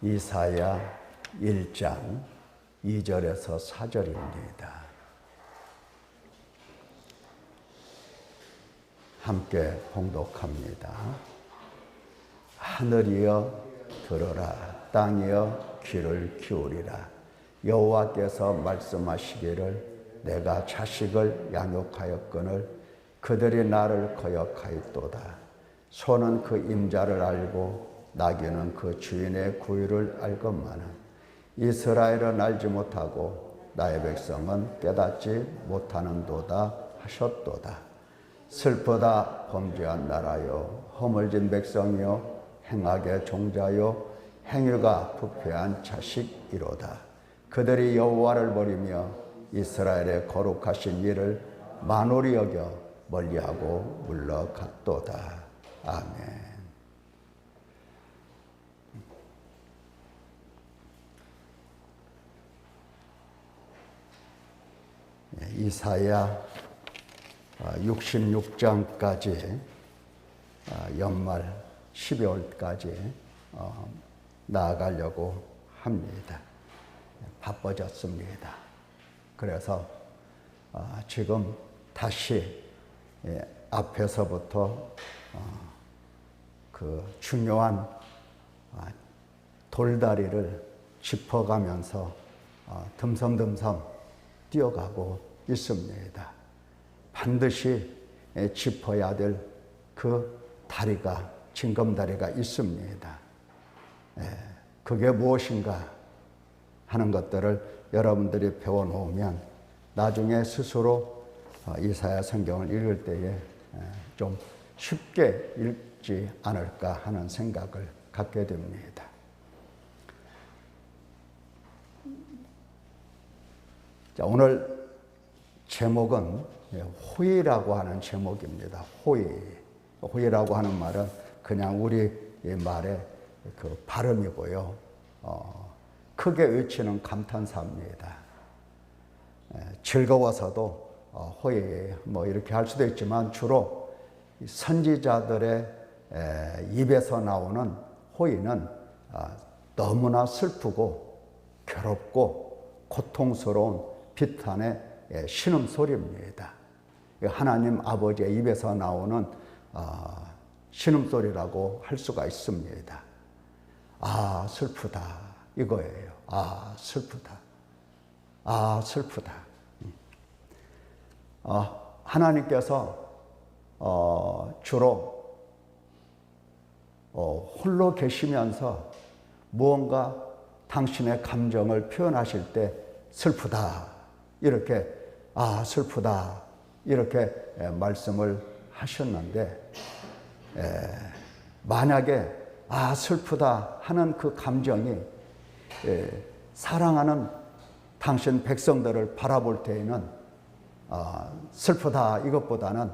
이사야 1장 2절에서 4절입니다. 함께 봉독합니다. 하늘이여 들으라, 땅이여 귀를 기울이라. 여호와께서 말씀하시기를 내가 자식을 양육하였거늘 그들이 나를 거역하였도다. 소는 그 임자를 알고 나귀는 그 주인의 구유를 알건만은 이스라엘은 알지 못하고 나의 백성은 깨닫지 못하는도다 하셨도다. 슬프다 범죄한 나라요, 허물진 백성이요, 행악의 종자요, 행위가 부패한 자식이로다. 그들이 여호와를 버리며 이스라엘의 거룩하신 일을 만홀히 여겨 멀리하고 물러갔도다. 아멘. 이사야 66장까지 연말 12월까지 나아가려고 합니다. 바빠졌습니다. 그래서 지금 다시 앞에서부터 그 중요한 돌다리를 짚어가면서 듬성듬성 뛰어가고 있습니다. 반드시 짚어야 될 그 다리가, 징검다리가 있습니다. 그게 무엇인가 하는 것들을 여러분들이 배워놓으면 나중에 스스로 이사야 성경을 읽을 때에 좀 쉽게 읽지 않을까 하는 생각을 갖게 됩니다. 자, 오늘 제목은 호의라고 하는 제목입니다. 호의라고 하는 말은 그냥 우리 말의 그 발음이고요. 크게 외치는 감탄사입니다. 즐거워서도 호의 뭐 이렇게 할 수도 있지만 주로 선지자들의 입에서 나오는 호의는 너무나 슬프고 괴롭고 고통스러운 비탄의 신음소리입니다. 하나님 아버지의 입에서 나오는 신음소리라고 할 수가 있습니다. 아, 슬프다 이거예요. 아, 슬프다. 아, 슬프다. 하나님께서 주로 홀로 계시면서 무언가 당신의 감정을 표현하실 때 슬프다 이렇게, 아, 슬프다 이렇게 말씀을 하셨는데, 만약에 아, 슬프다 하는 그 감정이 사랑하는 당신 백성들을 바라볼 때에는 슬프다 이것보다는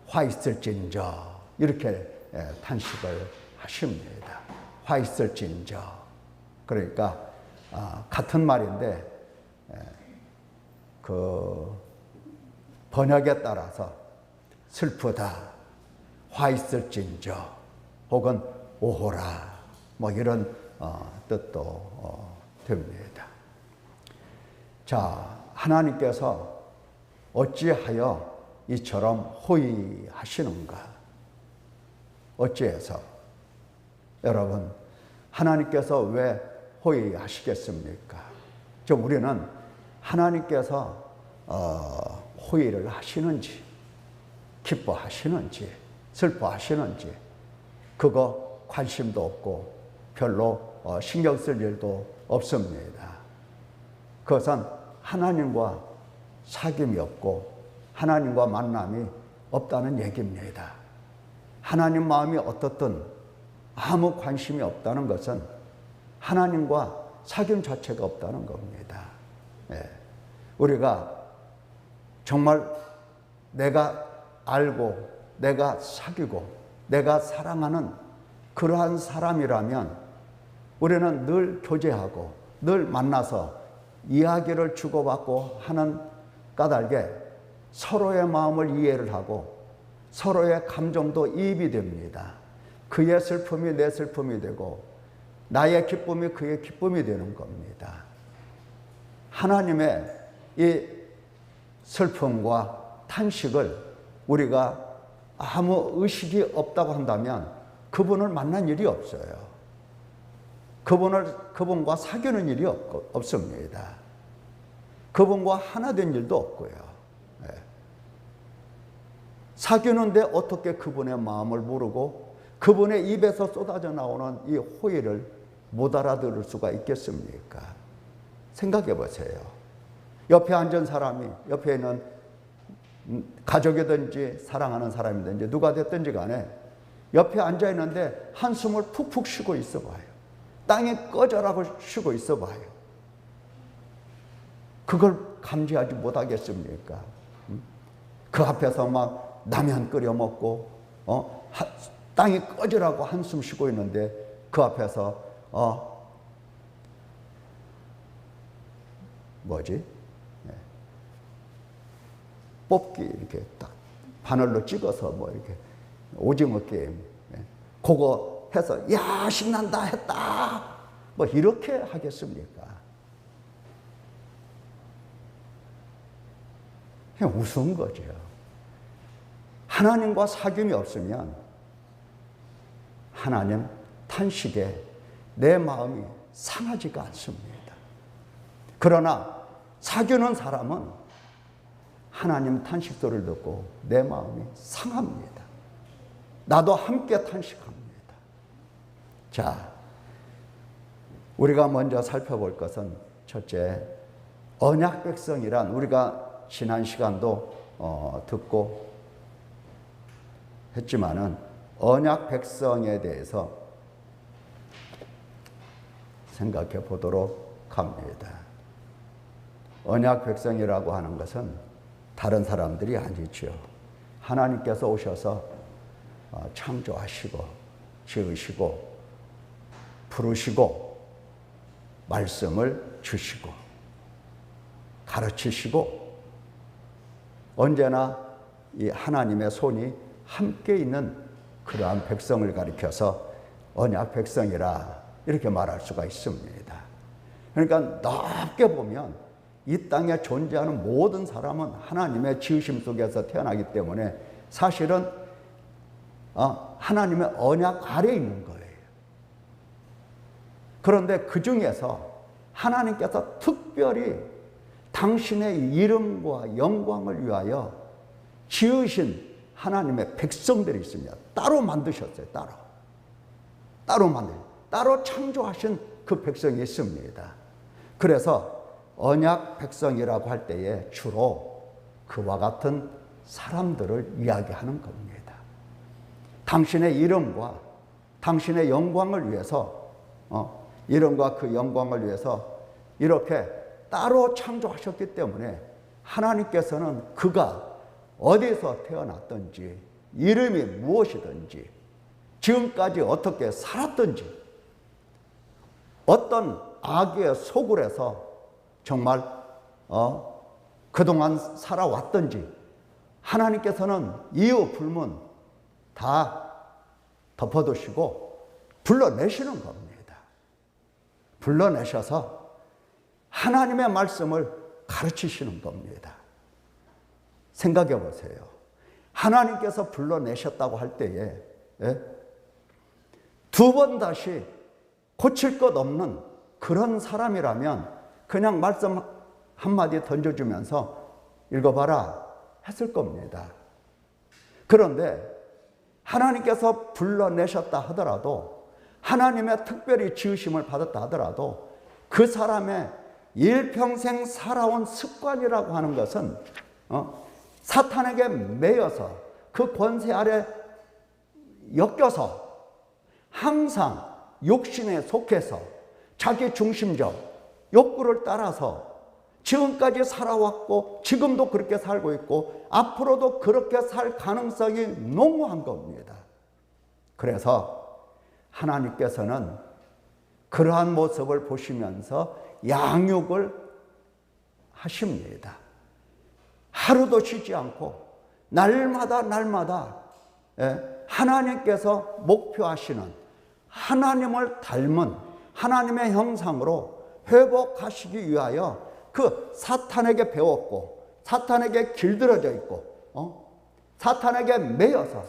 화 있을진저 이렇게 탄식을 하십니다. 화 있을진저. 그러니까 같은 말인데 그 번역에 따라서 슬프다, 화 있을진저, 혹은 오호라 뭐 이런 뜻도 됩니다. 자, 하나님께서 어찌하여 이처럼 호의하시는가? 어찌해서? 여러분, 하나님께서 왜 호의하시겠습니까? 우리는 하나님께서 호의를 하시는지, 기뻐하시는지, 슬퍼하시는지 그거 관심도 없고 별로 신경 쓸 일도 없습니다. 그것은 하나님과 사귐이 없고 하나님과 만남이 없다는 얘기입니다. 하나님 마음이 어떻든 아무 관심이 없다는 것은 하나님과 사귐 자체가 없다는 겁니다. 우리가 정말 내가 알고 내가 사귀고 내가 사랑하는 그러한 사람이라면 우리는 늘 교제하고 늘 만나서 이야기를 주고받고 하는 까닭에 서로의 마음을 이해를 하고 서로의 감정도 이입이 됩니다. 그의 슬픔이 내 슬픔이 되고 나의 기쁨이 그의 기쁨이 되는 겁니다. 하나님의 이 슬픔과 탄식을 우리가 아무 의식이 없다고 한다면 그분을 만난 일이 없어요. 그분과 사귀는 일이 없습니다. 그분과 하나 된 일도 없고요. 네. 사귀는데 어떻게 그분의 마음을 모르고 그분의 입에서 쏟아져 나오는 이 호의를 못 알아들을 수가 있겠습니까? 생각해 보세요. 옆에 앉은 사람이, 옆에 있는 가족이든지 사랑하는 사람이든지 누가 됐든지 간에 옆에 앉아 있는데 한숨을 푹푹 쉬고 있어 봐요. 땅에 꺼져라고 쉬고 있어 봐요. 그걸 감지하지 못하겠습니까? 그 앞에서 막 라면 끓여 먹고 땅에 꺼져라고 한숨 쉬고 있는데 그 앞에서 뽑기 이렇게 딱 바늘로 찍어서 뭐 이렇게 오징어 게임 그거 해서 야 신난다 했다 뭐 이렇게 하겠습니까? 그냥 우스운 거죠. 하나님과 사귐이 없으면 하나님 탄식에 내 마음이 상하지가 않습니다. 그러나 사귀는 사람은 하나님 탄식 소리를 듣고 내 마음이 상합니다. 나도 함께 탄식합니다. 자, 우리가 먼저 살펴볼 것은 첫째, 언약 백성이란 우리가 지난 시간도 듣고 했지만은 언약 백성에 대해서 생각해 보도록 합니다. 언약 백성이라고 하는 것은 다른 사람들이 아니죠. 하나님께서 오셔서 창조하시고 지으시고 부르시고 말씀을 주시고 가르치시고 언제나 이 하나님의 손이 함께 있는 그러한 백성을 가리켜서 언약 백성이라 이렇게 말할 수가 있습니다. 그러니까 넓게 보면 이 땅에 존재하는 모든 사람은 하나님의 지으심 속에서 태어나기 때문에 사실은 하나님의 언약 아래에 있는 거예요. 그런데 그 중에서 하나님께서 특별히 당신의 이름과 영광을 위하여 지으신 하나님의 백성들이 있습니다. 따로 만드셨어요. 따로 창조하신 그 백성이 있습니다. 그래서 언약 백성이라고 할 때에 주로 그와 같은 사람들을 이야기하는 겁니다. 당신의 이름과 당신의 영광을 위해서 이름과 그 영광을 위해서 이렇게 따로 창조하셨기 때문에 하나님께서는 그가 어디서 태어났든지 이름이 무엇이든지 지금까지 어떻게 살았든지 어떤 악의 소굴에서 정말 그동안 살아왔든지 하나님께서는 이유 불문 다 덮어두시고 불러내시는 겁니다. 불러내셔서 하나님의 말씀을 가르치시는 겁니다. 생각해 보세요. 하나님께서 불러내셨다고 할 때에 두 번 다시 고칠 것 없는 그런 사람이라면 그냥 말씀 한마디 던져주면서 읽어봐라 했을 겁니다. 그런데 하나님께서 불러내셨다 하더라도 하나님의 특별히 지으심을 받았다 하더라도 그 사람의 일평생 살아온 습관이라고 하는 것은 사탄에게 매여서 그 권세 아래 엮여서 항상 욕심에 속해서 자기 중심적 욕구를 따라서 지금까지 살아왔고 지금도 그렇게 살고 있고 앞으로도 그렇게 살 가능성이 농후한 겁니다. 그래서 하나님께서는 그러한 모습을 보시면서 양육을 하십니다. 하루도 쉬지 않고 날마다 하나님께서 목표하시는 하나님을 닮은 하나님의 형상으로 회복하시기 위하여 그 사탄에게 배웠고 사탄에게 길들여져 있고 사탄에게 매여서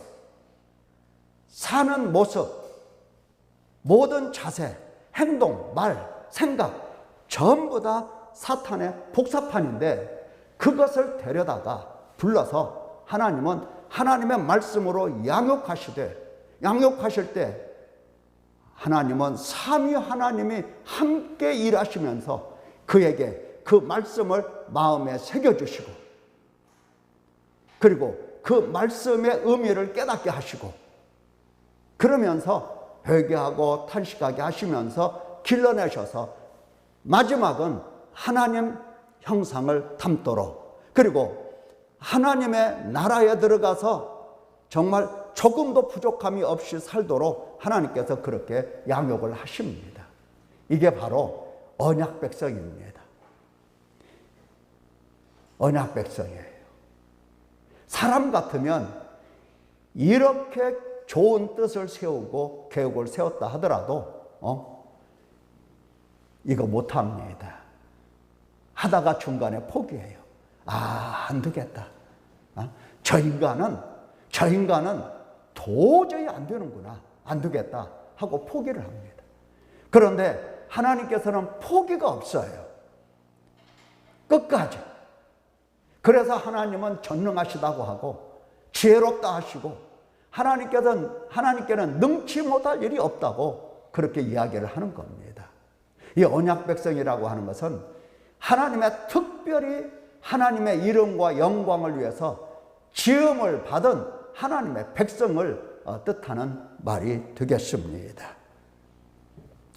사는 모습, 모든 자세, 행동, 말, 생각 전부 다 사탄의 복사판인데 그것을 데려다가 불러서 하나님은 하나님의 말씀으로 양육하실 때 하나님은 삼위 하나님이 함께 일하시면서 그에게 그 말씀을 마음에 새겨주시고 그리고 그 말씀의 의미를 깨닫게 하시고 그러면서 회개하고 탄식하게 하시면서 길러내셔서 마지막은 하나님 형상을 담도록 그리고 하나님의 나라에 들어가서 정말 조금도 부족함이 없이 살도록 하나님께서 그렇게 양육을 하십니다. 이게 바로 언약 백성입니다. 언약 백성이에요. 사람 같으면 이렇게 좋은 뜻을 세우고 계획을 세웠다 하더라도 이거 못합니다. 하다가 중간에 포기해요. 안 되겠다. 저 인간은 도저히 안 되는구나. 안 되겠다 하고 포기를 합니다. 그런데 하나님께서는 포기가 없어요. 끝까지. 그래서 하나님은 전능하시다고 하고 지혜롭다 하시고 하나님께는 능치 못할 일이 없다고 그렇게 이야기를 하는 겁니다. 이 언약 백성이라고 하는 것은 하나님의 특별히 하나님의 이름과 영광을 위해서 지음을 받은 하나님의 백성을 뜻하는 말이 되겠습니다.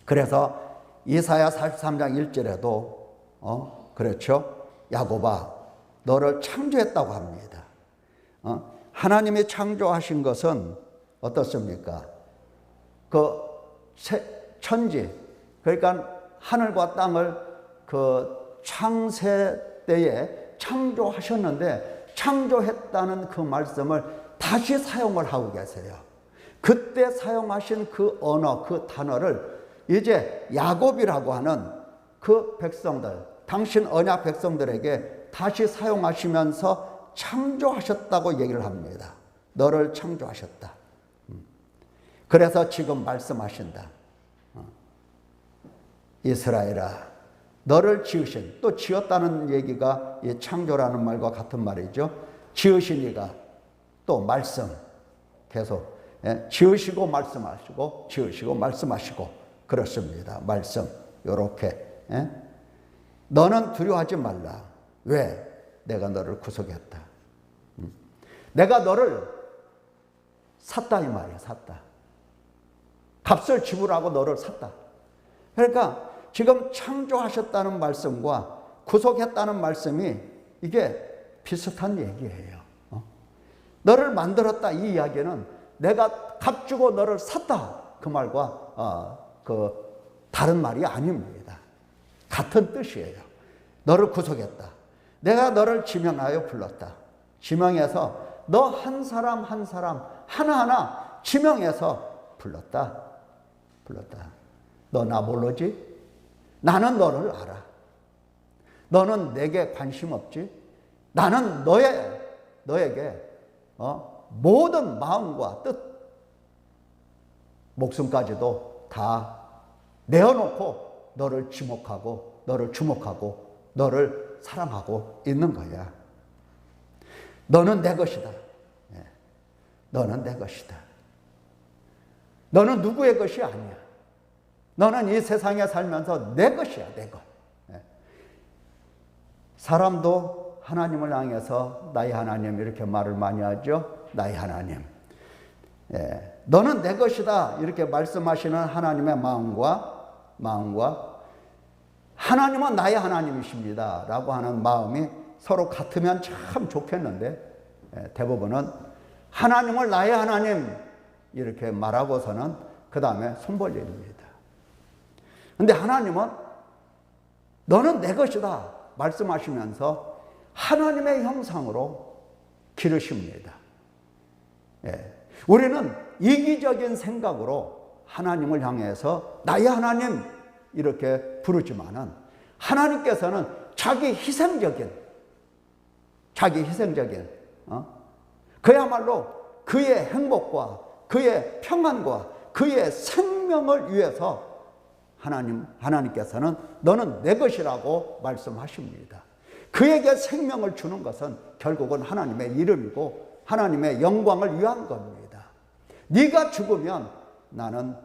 그래서 이사야 43장 1절에도 그렇죠. 야곱아 너를 창조했다고 합니다. 하나님이 창조하신 것은 어떻습니까? 그 천지 그러니까 하늘과 땅을 그 창세 때에 창조하셨는데 창조했다는 그 말씀을 다시 사용을 하고 계세요. 그때 사용하신 그 언어, 그 단어를 이제 야곱이라고 하는 그 백성들, 당신 언약 백성들에게 다시 사용하시면서 창조하셨다고 얘기를 합니다. 너를 창조하셨다. 그래서 지금 말씀하신다. 이스라엘아, 너를 지으신, 또 지었다는 얘기가 이 창조라는 말과 같은 말이죠. 지으신 이가 또 말씀, 계속 지으시고 말씀하시고 지으시고 말씀하시고 그렇습니다. 말씀 이렇게 너는 두려워하지 말라. 왜? 내가 너를 구속했다. 내가 너를 샀다 이 말이야. 샀다. 값을 지불하고 너를 샀다. 그러니까 지금 창조하셨다는 말씀과 구속했다는 말씀이 이게 비슷한 얘기예요. 너를 만들었다 이 이야기는 내가 값 주고 너를 샀다 그 말과 다른 말이 아닙니다. 같은 뜻이에요. 너를 구속했다. 내가 너를 지명하여 불렀다. 지명해서 너 한 사람 한 사람 하나하나 지명해서 불렀다. 너 나 모르지? 나는 너를 알아. 너는 내게 관심 없지? 나는 너에게 모든 마음과 뜻, 목숨까지도 다 내어놓고 너를 지목하고 너를 주목하고 너를 사랑하고 있는 거야. 너는 내 것이다. 너는 내 것이다. 너는 누구의 것이 아니야. 너는 이 세상에 살면서 내 것이야, 내 것. 사람도 하나님을 향해서 나의 하나님 이렇게 말을 많이 하죠. 나의 하나님. 너는 내 것이다 이렇게 말씀하시는 하나님의 마음과 하나님은 나의 하나님이십니다 라고 하는 마음이 서로 같으면 참 좋겠는데 대부분은 하나님을 나의 하나님 이렇게 말하고서는 그 다음에 손 벌립니다. 그런데 하나님은 너는 내 것이다 말씀하시면서 하나님의 형상으로 기르십니다. 우리는 이기적인 생각으로 하나님을 향해서 나의 하나님 이렇게 부르지만은 하나님께서는 자기 희생적인 그야말로 그의 행복과 그의 평안과 그의 생명을 위해서 하나님께서는 너는 내 것이라고 말씀하십니다. 그에게 생명을 주는 것은 결국은 하나님의 이름이고 하나님의 영광을 위한 겁니다. 네가 죽으면 나는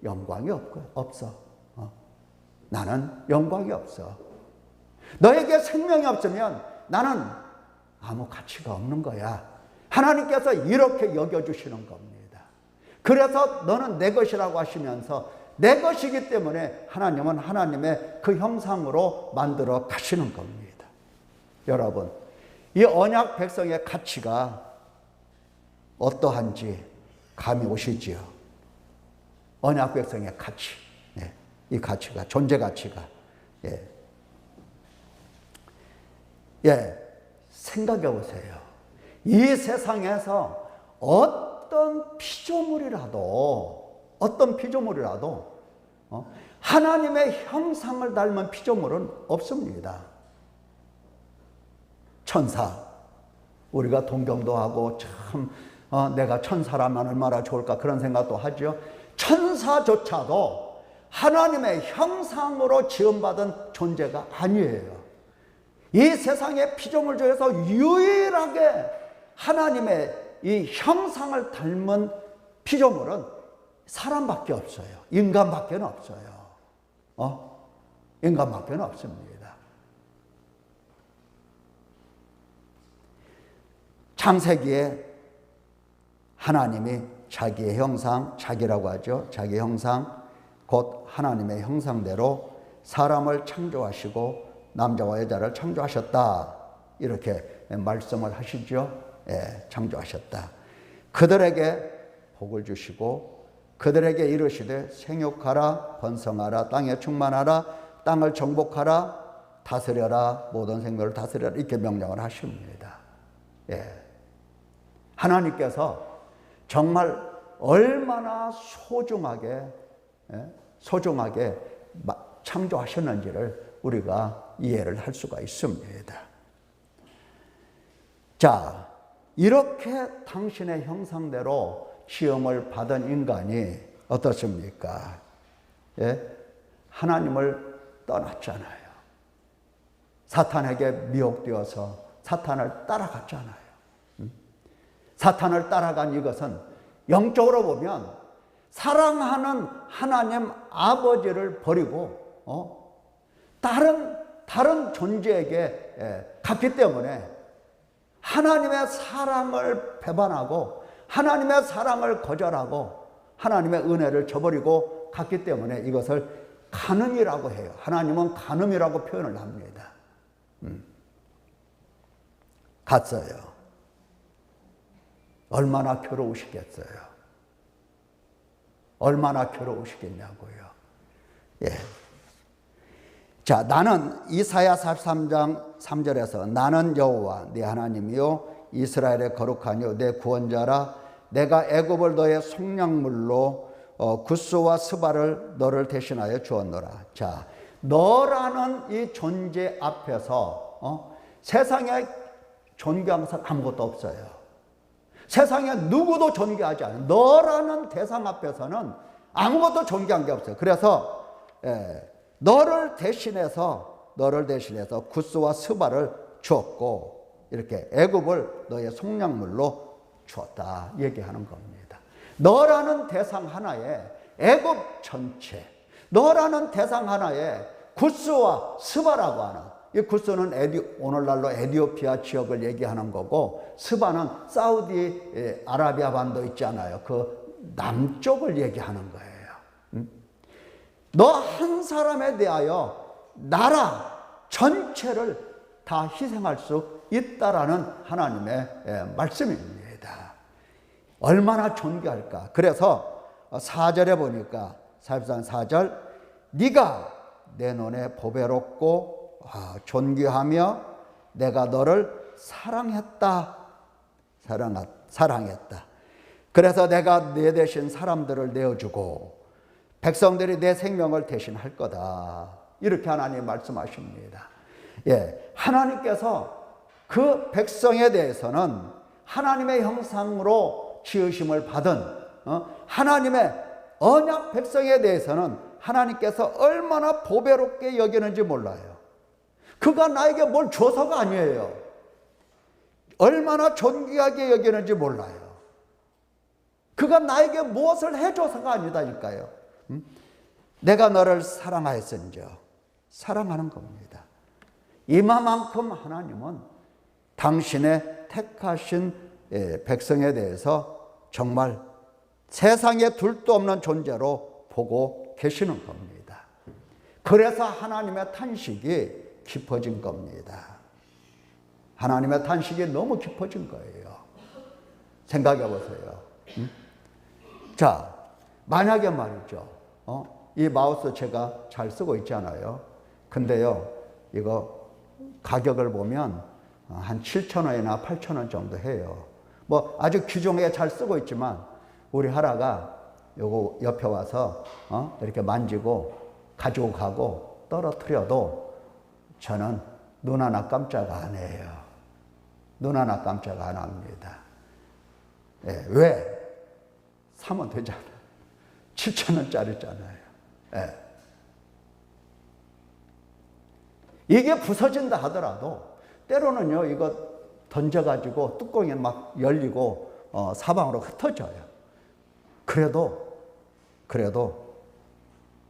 영광이 없어. 나는 영광이 없어. 너에게 생명이 없으면 나는 아무 가치가 없는 거야. 하나님께서 이렇게 여겨주시는 겁니다. 그래서 너는 내 것이라고 하시면서 내 것이기 때문에 하나님은 하나님의 그 형상으로 만들어 가시는 겁니다. 여러분, 이 언약 백성의 가치가 어떠한지 감이 오시지요? 언약 백성의 가치, 이 가치가, 존재 가치가, 생각해 보세요. 이 세상에서 어떤 피조물이라도 하나님의 형상을 닮은 피조물은 없습니다. 천사, 우리가 동경도 하고 참 내가 천사라면 얼마나 좋을까 그런 생각도 하죠. 천사조차도 하나님의 형상으로 지음받은 존재가 아니에요. 이 세상의 피조물 중에서 유일하게 하나님의 이 형상을 닮은 피조물은 사람밖에 없어요. 인간밖에 없어요. 인간밖에 없습니다. 창세기에 하나님이 자기의 형상, 자기라고 하죠. 자기 형상, 곧 하나님의 형상대로 사람을 창조하시고 남자와 여자를 창조하셨다. 이렇게 말씀을 하시죠. 창조하셨다. 그들에게 복을 주시고 그들에게 이르시되 생육하라, 번성하라, 땅에 충만하라, 땅을 정복하라, 다스려라, 모든 생물을 다스려라. 이렇게 명령을 하십니다. 하나님께서 정말 얼마나 소중하게 창조하셨는지를 우리가 이해를 할 수가 있습니다. 자, 이렇게 당신의 형상대로 시험을 받은 인간이 어떻습니까? 하나님을 떠났잖아요. 사탄에게 미혹되어서 사탄을 따라갔잖아요. 사탄을 따라간 이것은 영적으로 보면 사랑하는 하나님 아버지를 버리고 다른 존재에게 갔기 때문에 하나님의 사랑을 배반하고 하나님의 사랑을 거절하고 하나님의 은혜를 저버리고 갔기 때문에 이것을 간음이라고 해요. 하나님은 간음이라고 표현을 합니다. 갔어요. 얼마나 괴로우시겠어요. 얼마나 괴로우시겠냐고요. 자, 나는 이사야 43장 3절에서 나는 여호와 네 하나님이요 이스라엘의 거룩하니요 내 구원자라. 내가 애굽을 너의 속량물로 구스와 스바를 너를 대신하여 주었노라. 자, 너라는 이 존재 앞에서 세상에 존귀한 것은 아무것도 없어요. 세상에 누구도 존귀하지 않아요. 너라는 대상 앞에서는 아무것도 존귀한 게 없어요. 그래서 너를 대신해서 구스와 스바를 주었고 이렇게 애굽을 너의 속량물로 주었다 얘기하는 겁니다. 너라는 대상 하나에 애굽 전체, 너라는 대상 하나에 구스와 스바라고 하는, 이 구스는 오늘날로 에티오피아 지역을 얘기하는 거고 스바는 사우디 아라비아 반도 있잖아요. 그 남쪽을 얘기하는 거예요. 너 한 사람에 대하여 나라 전체를 다 희생할 수 있다라는 하나님의 말씀입니다. 얼마나 존귀할까. 그래서 4절에 보니까 43 4절 네가 내 눈에 보배롭고 존귀하며 내가 너를 사랑했다. 그래서 내가 내 대신 사람들을 내어주고 백성들이 내 생명을 대신할 거다. 이렇게 하나님 말씀하십니다. 예, 하나님께서 그 백성에 대해서는 하나님의 형상으로 지으심을 받은 하나님의 언약 백성에 대해서는 하나님께서 얼마나 보배롭게 여기는지 몰라요. 그가 나에게 뭘 줘서가 아니에요. 얼마나 존귀하게 여기는지 몰라요. 그가 나에게 무엇을 해줘서가 아니다니까요. 내가 너를 사랑하였은즉, 사랑하는 겁니다. 이만큼 하나님은 당신의 택하신 백성에 대해서 정말 세상에 둘도 없는 존재로 보고 계시는 겁니다. 그래서 하나님의 탄식이 깊어진 겁니다. 하나님의 탄식이 너무 깊어진 거예요. 생각해 보세요. 자, 만약에 말이죠. 이 마우스 제가 잘 쓰고 있잖아요. 근데요, 이거 가격을 보면 한 7,000원이나 8,000원 정도 해요. 뭐 아주 귀중하게 잘 쓰고 있지만 우리 하라가 요거 옆에 와서 이렇게 만지고 가지고 가고 떨어뜨려도 저는 눈 하나 깜짝 안 해요. 눈 하나 깜짝 안 합니다. 예, 왜? 사면 되잖아요. 7,000원짜리잖아요. 예. 이게 부서진다 하더라도 때로는요, 이거 던져가지고 뚜껑이 막 열리고 사방으로 흩어져요. 그래도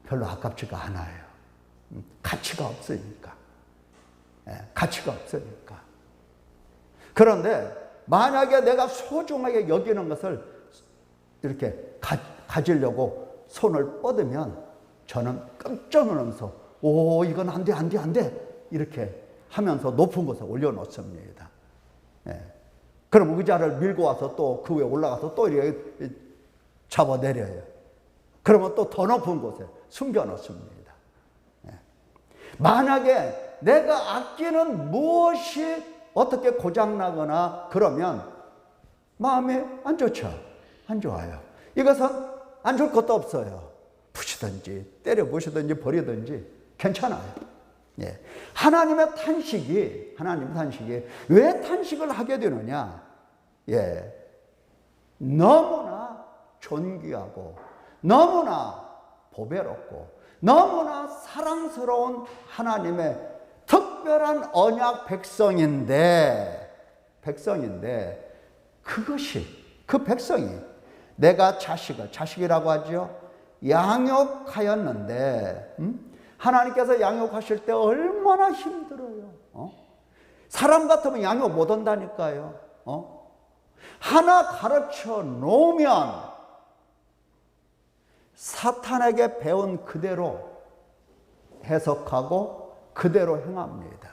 별로 아깝지가 않아요. 가치가 없으니까. 예, 가치가 없으니까. 그런데 만약에 내가 소중하게 여기는 것을 이렇게 가지려고 손을 뻗으면 저는 깜짝 놀라면서 이건 안 돼, 안 돼, 안 돼. 이렇게 하면서 높은 곳에 올려놓습니다. 예. 그럼 의자를 밀고 와서 또 그 위에 올라가서 또 이렇게 잡아내려요. 그러면 또 더 높은 곳에 숨겨놓습니다. 예. 만약에 내가 아끼는 무엇이 어떻게 고장나거나 그러면 마음이 안 좋죠. 안 좋아요. 이것은 안 좋을 것도 없어요. 부시든지 때려 부시든지 버리든지 괜찮아요. 예. 하나님의 탄식이 왜 탄식을 하게 되느냐? 예. 너무나 존귀하고 너무나 보배롭고 너무나 사랑스러운 하나님의 특별한 언약 백성인데 그 백성이 내가 자식이라고 하죠. 양육하였는데 하나님께서 양육하실 때 얼마나 힘들어요. 사람 같으면 양육 못 한다니까요. 하나 가르쳐 놓으면 사탄에게 배운 그대로 해석하고 그대로 행합니다.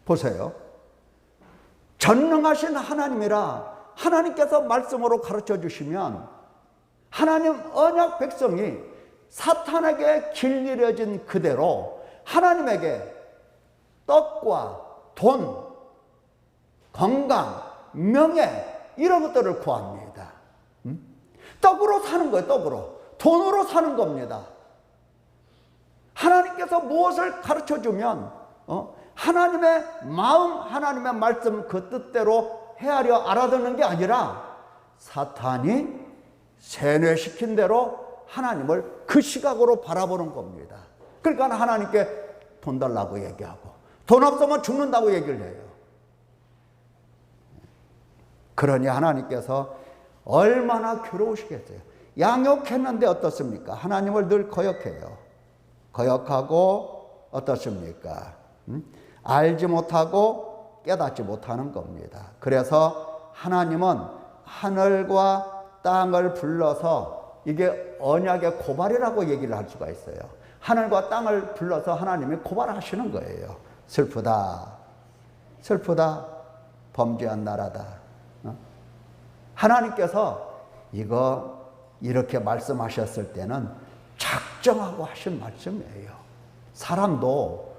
보세요. 전능하신 하나님이라 하나님께서 말씀으로 가르쳐 주시면 하나님 언약 백성이 사탄에게 길들여진 그대로 하나님에게 떡과 돈, 건강, 명예 이런 것들을 구합니다. 떡으로 사는 거예요. 떡으로. 돈으로 사는 겁니다. 하나님께서 무엇을 가르쳐주면 하나님의 마음, 하나님의 말씀 그 뜻대로 헤아려 알아듣는 게 아니라 사탄이 세뇌시킨 대로 하나님을 그 시각으로 바라보는 겁니다. 그러니까 하나님께 돈 달라고 얘기하고 돈 없으면 죽는다고 얘기를 해요. 그러니 하나님께서 얼마나 괴로우시겠어요. 양육했는데 어떻습니까? 하나님을 늘 거역해요. 거역하고 어떻습니까? 알지 못하고 깨닫지 못하는 겁니다. 그래서 하나님은 하늘과 땅을 불러서 이게 언약의 고발이라고 얘기를 할 수가 있어요. 하늘과 땅을 불러서 하나님이 고발하시는 거예요. 슬프다. 슬프다. 범죄한 나라다. 하나님께서 이거 이렇게 말씀하셨을 때는 작정하고 하신 말씀이에요. 사람도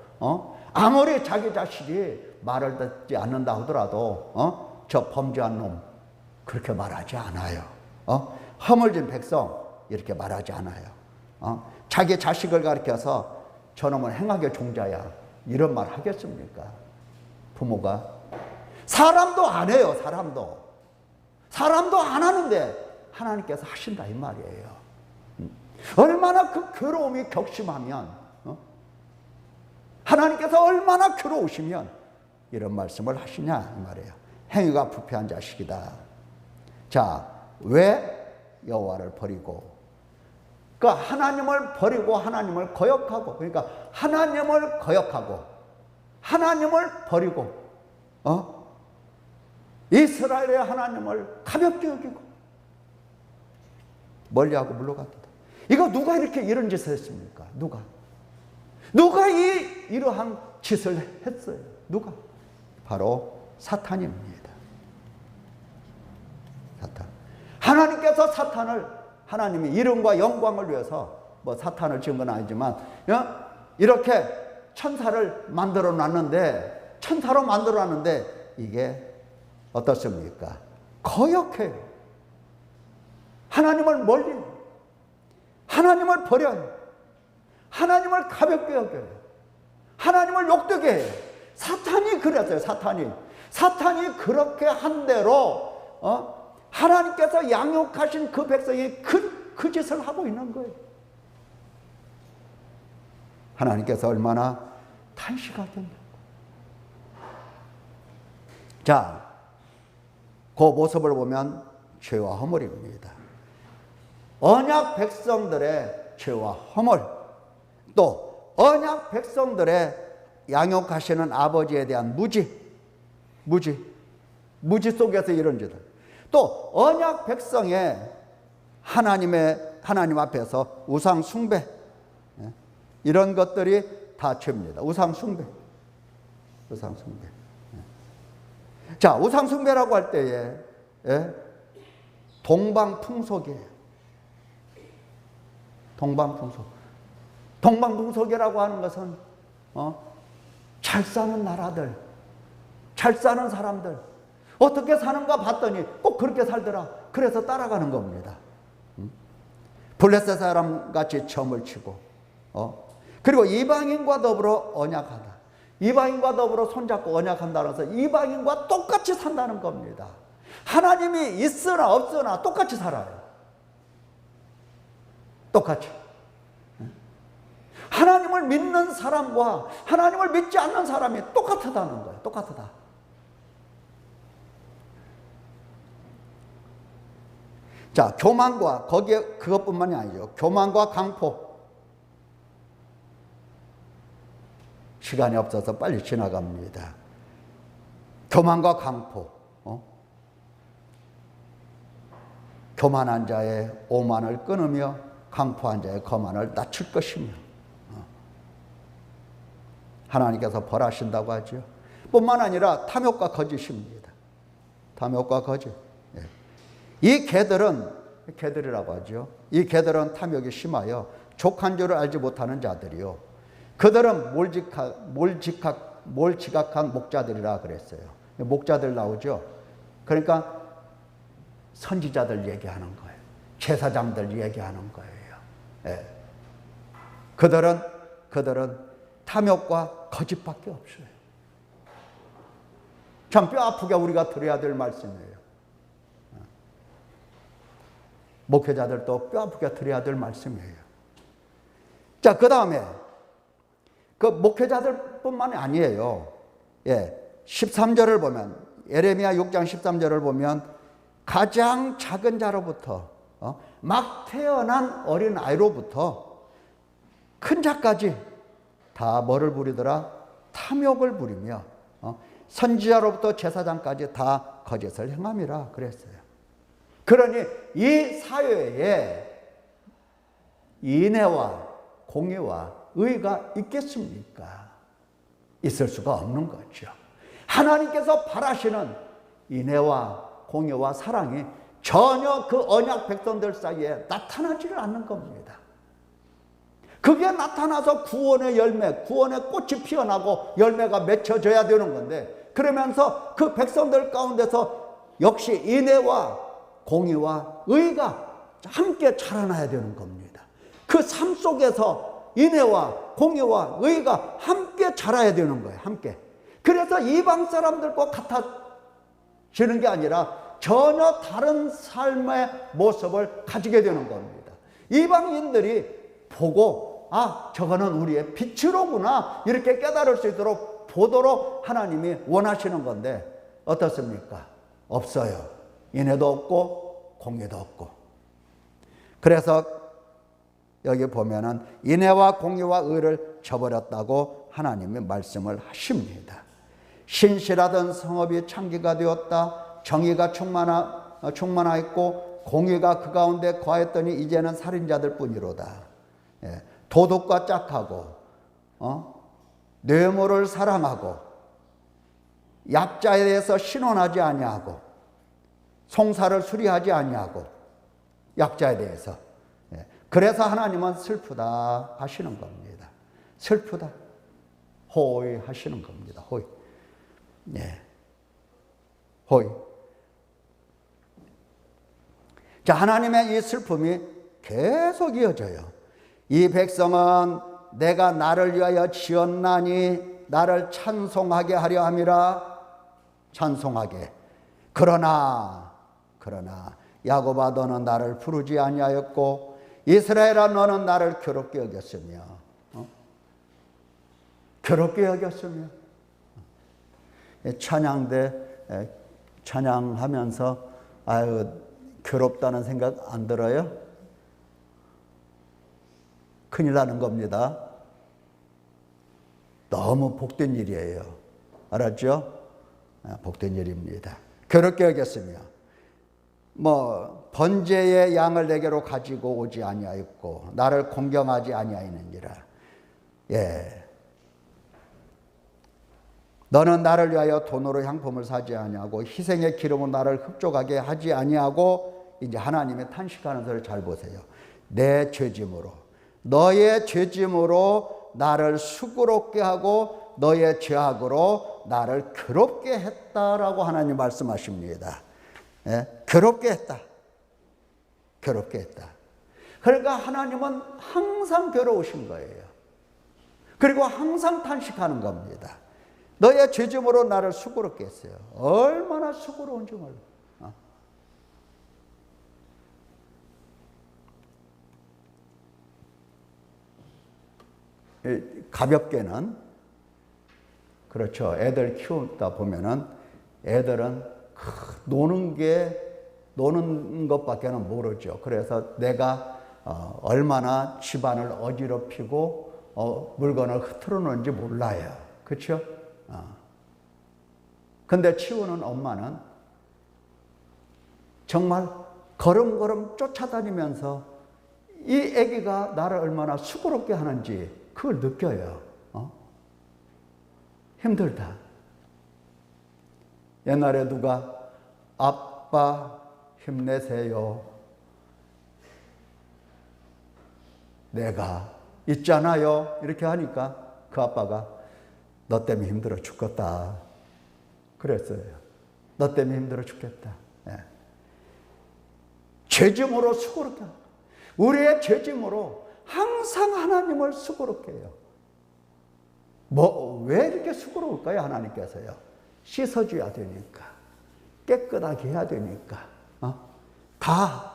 아무리 자기 자식이 말을 듣지 않는다 하더라도 저 범죄한 놈 그렇게 말하지 않아요. 허물진 백성 이렇게 말하지 않아요. 자기 자식을 가리켜서 저놈은 행악의 종자야, 이런 말 하겠습니까? 부모가. 사람도 안 해요. 사람도 안 하는데 하나님께서 하신다 이 말이에요. 얼마나 그 괴로움이 격심하면, 하나님께서 얼마나 괴로우시면 이런 말씀을 하시냐 이 말이에요. 행위가 부패한 자식이다. 자, 왜 여호와를 버리고, 그러니까 하나님을 버리고 하나님을 거역하고, 그러니까 하나님을 거역하고 하나님을 버리고 이스라엘의 하나님을 가볍게 여기고 멀리하고 물러갔다. 이거 누가 이렇게 이런 짓을 했습니까? 누가 이러한 짓을 했어요? 누가? 바로 사탄입니다. 사탄. 하나님께서 하나님이 이름과 영광을 위해서 사탄을 지은 건 아니지만 이렇게 천사로 만들어 놨는데 이게 어떻습니까? 거역해요. 하나님을 멀리, 하나님을 버려요. 하나님을 가볍게 여겨요. 하나님을 욕되게 해요. 사탄이 그랬어요. 사탄이 그렇게 한 대로 하나님께서 양육하신 그 백성이 그 짓을 하고 있는 거예요. 하나님께서 얼마나 탄식하겠냐고. 자, 그 모습을 보면 죄와 허물입니다. 언약 백성들의 죄와 허물, 또 언약 백성들의 양육하시는 아버지에 대한 무지 속에서 이런 짓을, 또 언약 백성의 하나님 앞에서 우상 숭배, 이런 것들이 다 죄입니다. 우상 숭배. 자, 우상 숭배라고 할 때에 동방풍속이에요. 동방풍속이라고 하는 것은 잘 사는 나라들, 잘 사는 사람들 어떻게 사는가 봤더니 꼭 그렇게 살더라. 그래서 따라가는 겁니다. 블레셋 사람 같이 점을 치고, 그리고 이방인과 더불어 언약하다. 이방인과 더불어 손잡고 언약한다는 것은 이방인과 똑같이 산다는 겁니다. 하나님이 있으나 없으나 똑같이 살아요. 똑같이. 하나님을 믿는 사람과 하나님을 믿지 않는 사람이 똑같다는 거예요. 똑같다. 자, 교만과, 거기에 그것뿐만이 아니죠. 교만과 강포. 시간이 없어서 빨리 지나갑니다. 교만과 강포. 교만한 자의 오만을 끊으며 강포한 자의 거만을 낮출 것이며. 하나님께서 벌하신다고 하죠. 뿐만 아니라 탐욕과 거짓입니다. 탐욕과 거짓. 이 개들이라고 하죠. 이 개들은 탐욕이 심하여 족한 줄을 알지 못하는 자들이요. 그들은 몰지각한 목자들이라 그랬어요. 목자들 나오죠. 그러니까 선지자들 얘기하는 거예요. 제사장들 얘기하는 거예요. 예. 그들은 탐욕과 거짓밖에 없어요. 참 뼈 아프게 우리가 들어야 될 말씀이에요. 목회자들도 뼈 아프게 들어야 될 말씀이에요. 자, 그 다음에 그 목회자들뿐만이 아니에요. 13절을 보면, 예레미야 6장 13절을 보면 가장 작은 자로부터 막 태어난 어린 아이로부터 큰 자까지 다 뭐를 부리더라? 탐욕을 부리며 선지자로부터 제사장까지 다 거짓을 행함이라 그랬어요. 그러니 이 사회에 인애와 공의와 의가 있겠습니까? 있을 수가 없는 거죠. 하나님께서 바라시는 인애와 공의와 사랑이 전혀 그 언약 백성들 사이에 나타나지를 않는 겁니다. 그게 나타나서 구원의 열매, 구원의 꽃이 피어나고 열매가 맺혀져야 되는 건데, 그러면서 그 백성들 가운데서 역시 인애와 공의와 의가 함께 자라나야 되는 겁니다. 그 삶 속에서 인애와 공의와 의가 함께 자라야 되는 거예요. 함께. 그래서 이방 사람들과 같아지는 게 아니라 전혀 다른 삶의 모습을 가지게 되는 겁니다. 이방인들이 보고 아, 저거는 우리의 빛으로구나 이렇게 깨달을 수 있도록 보도록 하나님이 원하시는 건데 어떻습니까? 없어요. 인애도 없고 공의도 없고. 그래서 여기 보면은 인애와 공의와 의를 저버렸다고 하나님이 말씀을 하십니다. 신실하던 성읍이 창기가 되었다. 정의가 충만하였고 공의가 그 가운데 거했더니 이제는 살인자들 뿐이로다. 예, 도둑과 짝하고 뇌물을 사랑하고 약자에 대해서 신원하지 아니하고 송사를 수리하지 아니하고 약자에 대해서. 예, 그래서 하나님은 슬프다 하시는 겁니다. 슬프다. 호의 하시는 겁니다. 호의. 예. 호의. 자, 하나님의 이 슬픔이 계속 이어져요. 이 백성은 내가 나를 위하여 지었나니 나를 찬송하게 하려 함이라. 찬송하게. 그러나 야곱아 너는 나를 부르지 아니하였고 이스라엘아 너는 나를 괴롭게 여겼으며 괴롭게 여겼으며. 찬양대 찬양하면서 아유 괴롭다는 생각 안 들어요? 큰일 나는 겁니다. 너무 복된 일이에요. 알았죠? 복된 일입니다. 괴롭게 여겼으며 번제의 양을 내게로 가지고 오지 아니하였고 나를 공경하지 아니하였느니라. 예. 너는 나를 위하여 돈으로 향품을 사지 아니하고 희생의 기름으로 나를 흡족하게 하지 아니하고. 이제 하나님의 탄식하는 소리를 잘 보세요. 내 죄짐으로 너의 죄짐으로 나를 수고롭게 하고 너의 죄악으로 나를 괴롭게 했다라고 하나님 말씀하십니다. 예? 괴롭게 했다. 괴롭게 했다. 그러니까 하나님은 항상 괴로우신 거예요. 그리고 항상 탄식하는 겁니다. 너의 죄짐으로 나를 수고롭게 했어요. 얼마나 수고로운지 몰라. 가볍게는 그렇죠. 애들 키우다 보면은 애들은 노는 것밖에는 모르죠. 그래서 내가 얼마나 집안을 어지럽히고 물건을 흐트러 놓는지 몰라요. 그렇죠? 근데 치우는 엄마는 정말 걸음걸음 쫓아다니면서 이 아기가 나를 얼마나 수고롭게 하는지 그걸 느껴요. 힘들다. 옛날에 누가 아빠 힘내세요. 내가 있잖아요. 이렇게 하니까 그 아빠가 너 때문에 힘들어 죽겠다. 그랬어요. 너 때문에 힘들어 죽겠다. 예. 죄짐으로 수고롭게 합니다. 우리의 죄짐으로 항상 하나님을 수고롭게 해요. 왜 이렇게 수고로울까요? 하나님께서요. 씻어줘야 되니까. 깨끗하게 해야 되니까. 다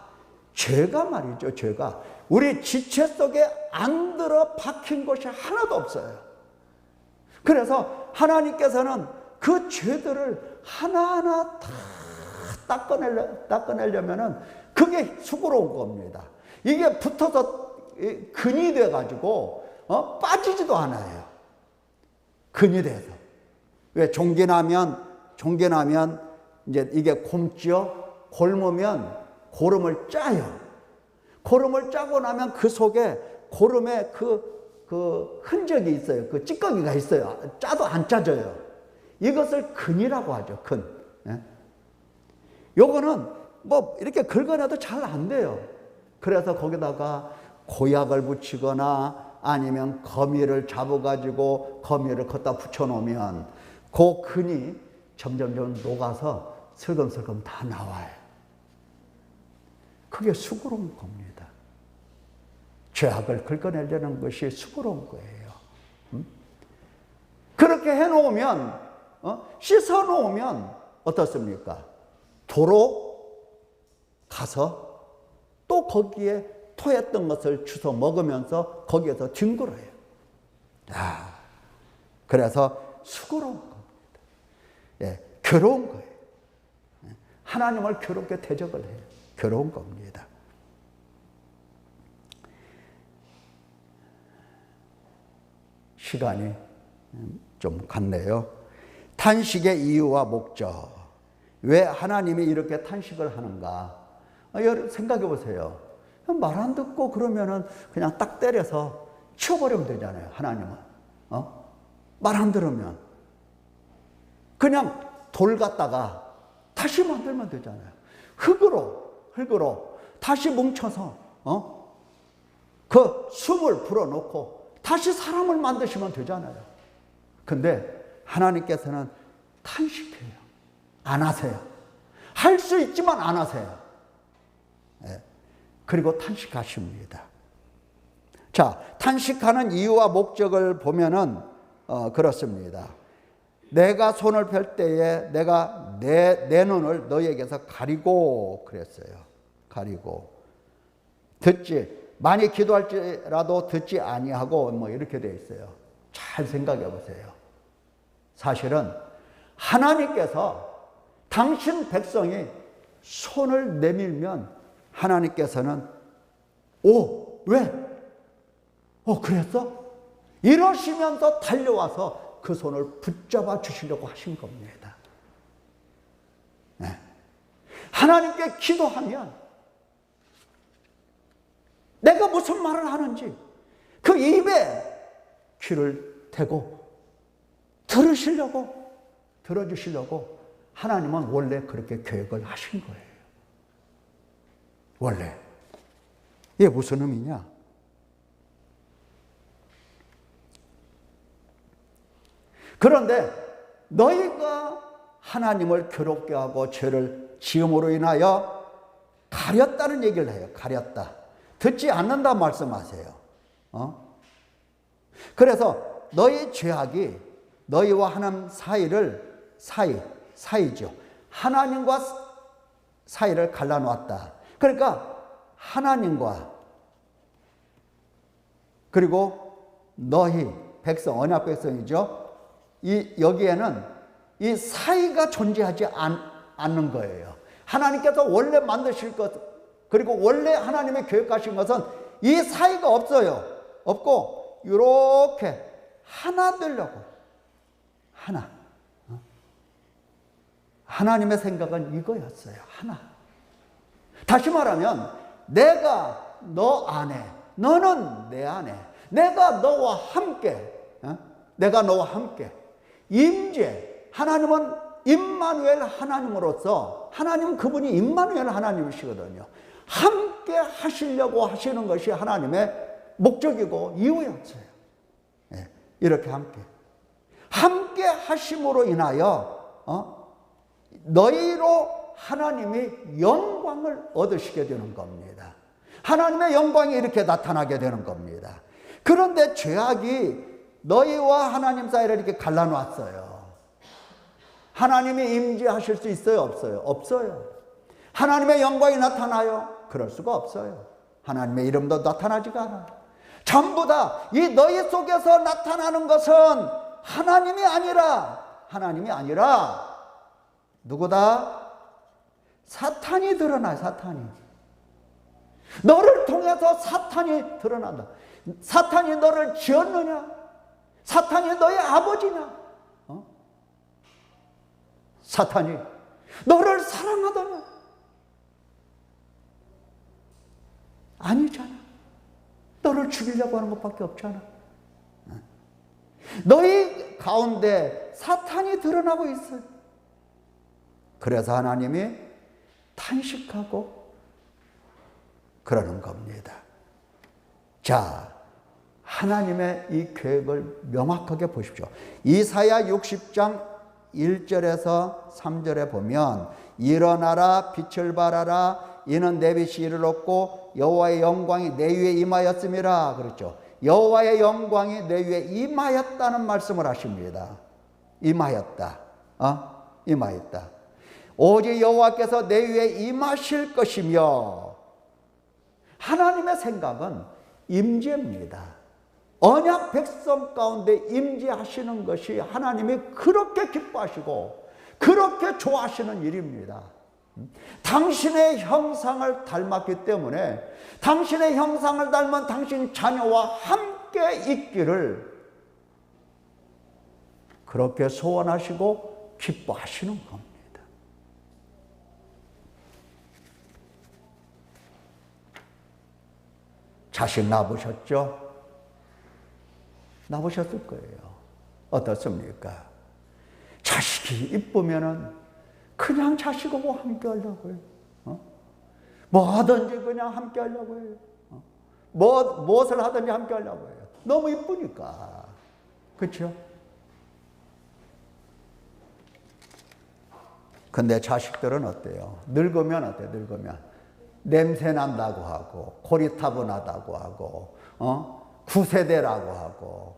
죄가 말이죠. 죄가. 우리 지체 속에 안 들어 박힌 것이 하나도 없어요. 그래서 하나님께서는 그 죄들을 하나하나 다 닦아내려면은 그게 수고로운 겁니다. 이게 붙어서 근이 돼가지고 빠지지도 않아요. 근이 돼서. 왜 종기나면 이제 이게 곪지요. 골무면 고름을 짜요. 고름을 짜고 나면 그 속에 고름에 그 흔적이 있어요. 그 찌꺼기가 있어요. 짜도 안 짜져요. 이것을 근이라고 하죠. 근. 예? 요거는 이렇게 긁어내도 잘 안 돼요. 그래서 거기다가 고약을 붙이거나 아니면 거미를 잡아가지고 거미를 걷다 붙여놓으면 그 근이 점점 녹아서 슬금슬금 다 나와요. 그게 수고로운 겁니다. 죄악을 긁어내려는 것이 수고로운 거예요. 그렇게 해놓으면, 씻어놓으면 어떻습니까? 도로 가서 또 거기에 토했던 것을 주워 먹으면서 거기에서 뒹굴어요. 그래서 수고로운 겁니다. 예, 괴로운 거예요. 하나님을 괴롭게 대적을 해요. 괴로운 겁니다. 시간이 좀 갔네요. 탄식의 이유와 목적. 왜 하나님이 이렇게 탄식을 하는가? 여러분 생각해 보세요. 말 안 듣고 그러면은 그냥 딱 때려서 치워버리면 되잖아요. 하나님은. 말 안 들으면. 그냥 돌 갖다가 다시 만들면 되잖아요. 흙으로 다시 뭉쳐서, 그 숨을 불어넣고 다시 사람을 만드시면 되잖아요. 근데 하나님께서는 탄식해요. 안 하세요. 할 수 있지만 안 하세요. 예. 그리고 탄식하십니다. 자, 탄식하는 이유와 목적을 보면은 그렇습니다. 내가 손을 펼 때에 내가 내 눈을 너희에게서 가리고 그랬어요. 가리고 많이 기도할지라도 듣지 아니하고 뭐 이렇게 돼 있어요. 잘 생각해 보세요. 사실은 하나님께서 당신 백성이 손을 내밀면 하나님께서는 왜? 그랬어? 이러시면서 달려와서 그 손을 붙잡아 주시려고 하신 겁니다. 네. 하나님께 기도하면 내가 무슨 말을 하는지 그 입에 귀를 대고 들어주시려고 하나님은 원래 그렇게 계획을 하신 거예요. 원래. 이게 무슨 의미냐? 그런데 너희가 하나님을 괴롭게 하고 죄를 지음으로 인하여 가렸다는 얘기를 해요. 가렸다. 듣지 않는다 말씀하세요. 그래서 너희 죄악이 너희와 하나님 사이죠. 하나님과 사이를 갈라놓았다. 그러니까 하나님과 그리고 너희 백성, 언약 백성이죠. 여기에는 이 사이가 존재하지 않는 거예요. 하나님께서 원래 만드실 것, 그리고 원래 하나님의 계획하신 것은 이 사이가 없어요. 없고 이렇게 하나 되려고. 하나. 하나님의 생각은 이거였어요. 하나. 다시 말하면 내가 너 안에, 너는 내 안에, 내가 너와 함께, 임재, 하나님은 임마누엘 하나님으로서, 하나님 그분이 임마누엘 하나님이시거든요. 함께 하시려고 하시는 것이 하나님의 목적이고 이유였어요. 이렇게 함께 하심으로 인하여 너희로 하나님이 영광을 얻으시게 되는 겁니다. 하나님의 영광이 이렇게 나타나게 되는 겁니다. 그런데 죄악이 너희와 하나님 사이를 이렇게 갈라놨어요. 하나님이 임재하실 수 있어요? 없어요? 없어요. 하나님의 영광이 나타나요? 그럴 수가 없어요. 하나님의 이름도 나타나지가 않아요. 전부 다 이 너희 속에서 나타나는 것은 하나님이 아니라 누구다? 사탄이 드러나요. 사탄이. 너를 통해서 사탄이 드러난다. 사탄이 너를 지었느냐? 사탄이 너의 아버지냐? 사탄이 너를 사랑하더냐? 아니잖아. 너를 죽이려고 하는 것밖에 없잖아. 너희 가운데 사탄이 드러나고 있어요. 그래서 하나님이 탄식하고 그러는 겁니다. 자, 하나님의 이 계획을 명확하게 보십시오. 이사야 60장 1절에서 3절에 보면 일어나라 빛을 발하라 이는 내빛이 이를 얻고 여호와의 영광이 내 위에 임하였음이라 그랬죠. 여호와의 영광이 내 위에 임하였다는 말씀을 하십니다. 임하였다. 임하였다. 오직 여호와께서 내 위에 임하실 것이며, 하나님의 생각은 임재입니다. 언약 백성 가운데 임재하시는 것이 하나님이 그렇게 기뻐하시고 그렇게 좋아하시는 일입니다. 당신의 형상을 닮았기 때문에 당신의 형상을 닮은 당신 자녀와 함께 있기를 그렇게 소원하시고 기뻐하시는 겁니다. 자식 낳으셨죠? 낳으셨을 거예요. 어떻습니까? 자식이 이쁘면은 그냥 자식하고 함께 하려고 해요. 뭐든지 그냥 함께 하려고 해요. 무엇을 하든지 함께 하려고 해요. 너무 이쁘니까. 그렇죠? 근데 자식들은 어때요? 늙으면 어때요? 늙으면 냄새 난다고 하고, 고리타분하다고 하고, 구세대라고 하고,